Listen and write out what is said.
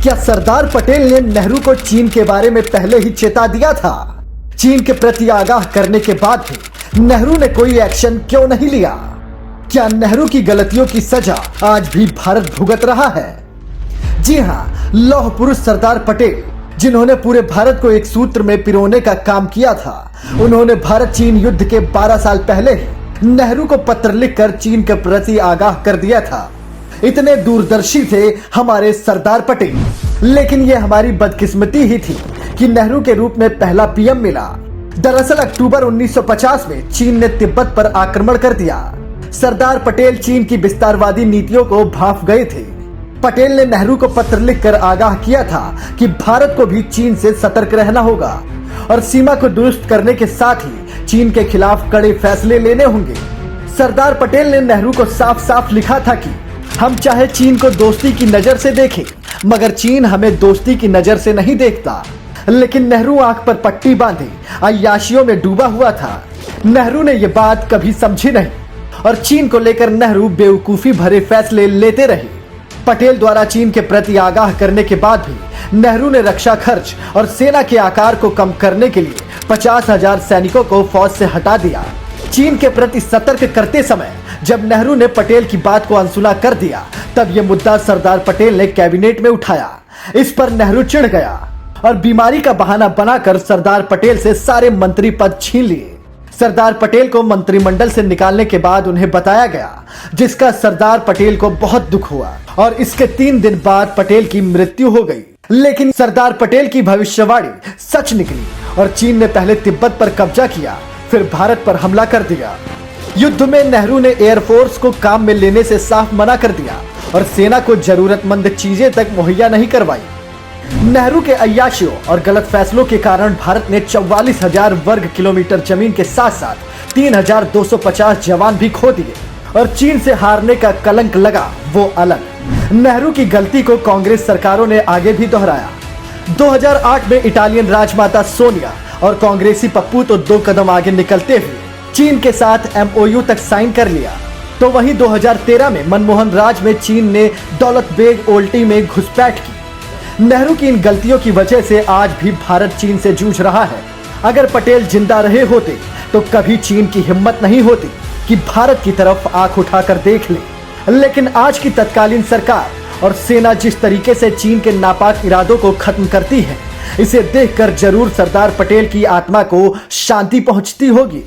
क्या सरदार पटेल ने नेहरू को चीन के बारे में पहले ही चेता दिया था? चीन के प्रति आगाह करने के बाद भी नेहरू ने कोई एक्शन क्यों नहीं लिया? क्या नेहरू की गलतियों की सजा आज भी भारत भुगत रहा है? जी हां, लौह पुरुष सरदार पटेल, जिन्होंने पूरे भारत को एक सूत्र में पिरोने का काम किया था, उन्होंने भारत चीन युद्ध के 12 साल पहले ही नेहरू को पत्र लिखकर चीन के प्रति आगाह कर दिया था। इतने दूरदर्शी थे हमारे सरदार पटेल। लेकिन ये हमारी बदकिस्मती ही थी कि नेहरू के रूप में पहला पीएम मिला। दरअसल अक्टूबर 1950 में चीन ने तिब्बत पर आक्रमण कर दिया। सरदार पटेल चीन की विस्तारवादी नीतियों को भांप गए थे। पटेल ने नेहरू को पत्र लिखकर आगाह किया था कि भारत को भी चीन से सतर्क रहना होगा और सीमा को दुरुस्त करने के साथ ही चीन के खिलाफ कड़े फैसले लेने होंगे। सरदार पटेल ने नेहरू को साफ साफ लिखा था कि हम चाहे चीन को दोस्ती की नजर से देखें, मगर चीन हमें दोस्ती की नजर से नहीं देखता। लेकिन नेहरू आंख पर पट्टी बांधे अय्याशियों में डूबा हुआ था। नेहरू ने यह बात कभी समझी नहीं और चीन को लेकर नेहरू बेवकूफी भरे फैसले लेते रहे। पटेल द्वारा चीन के प्रति आगाह करने के बाद भी नेहरू ने रक्षा खर्च और सेना के आकार को कम करने के लिए 50,000 सैनिकों को फौज से हटा दिया। चीन के प्रति सतर्क करते समय जब नेहरू ने पटेल की बात को अनसुना कर दिया, तब यह मुद्दा सरदार पटेल ने कैबिनेट में उठाया। इस पर नेहरू चिढ़ गया और बीमारी का बहाना बनाकर सरदार पटेल से सारे मंत्री पद छीन लिए। सरदार पटेल को मंत्रिमंडल से निकालने के बाद उन्हें बताया गया, जिसका सरदार पटेल को बहुत दुख हुआ और इसके 3 दिन बाद पटेल की मृत्यु हो गई। लेकिन सरदार पटेल की भविष्यवाणी सच निकली और चीन ने पहले तिब्बत पर कब्जा किया, फिर भारत पर हमला कर दिया। युद्ध में नेहरू ने एयरफोर्स को काम में लेने से साफ मना कर दिया और सेना को जरूरतमंद चीजें तक मुहैया नहीं करवाई। नेहरू के अय्याशियों और गलत फैसलों के कारण भारत ने 44,000 वर्ग किलोमीटर जमीन के साथ साथ 3,250 जवान भी खो दिए और चीन से हारने का कलंक लगा वो अलग। नेहरू की गलती को कांग्रेस सरकारों ने आगे भी दोहराया। 2008 में इटालियन राजमाता सोनिया और कांग्रेसी पप्पू तो 2 कदम आगे निकलते हुए चीन के साथ MOU तक साइन कर लिया। तो वहीं 2013 में मनमोहन राज में चीन ने दौलत बेग ओल्टी में घुसपैठ की। नेहरू की इन गलतियों की वजह से आज भी भारत चीन से जूझ रहा है। अगर पटेल जिंदा रहे होते तो कभी चीन की हिम्मत नहीं होती कि भारत की तरफ आंख उठाकर देख ले। लेकिन आज की तत्कालीन सरकार और सेना जिस तरीके से चीन के नापाक इरादों को खत्म करती है, इसे देखकर जरूर सरदार पटेल की आत्मा को शांति पहुंचती होगी।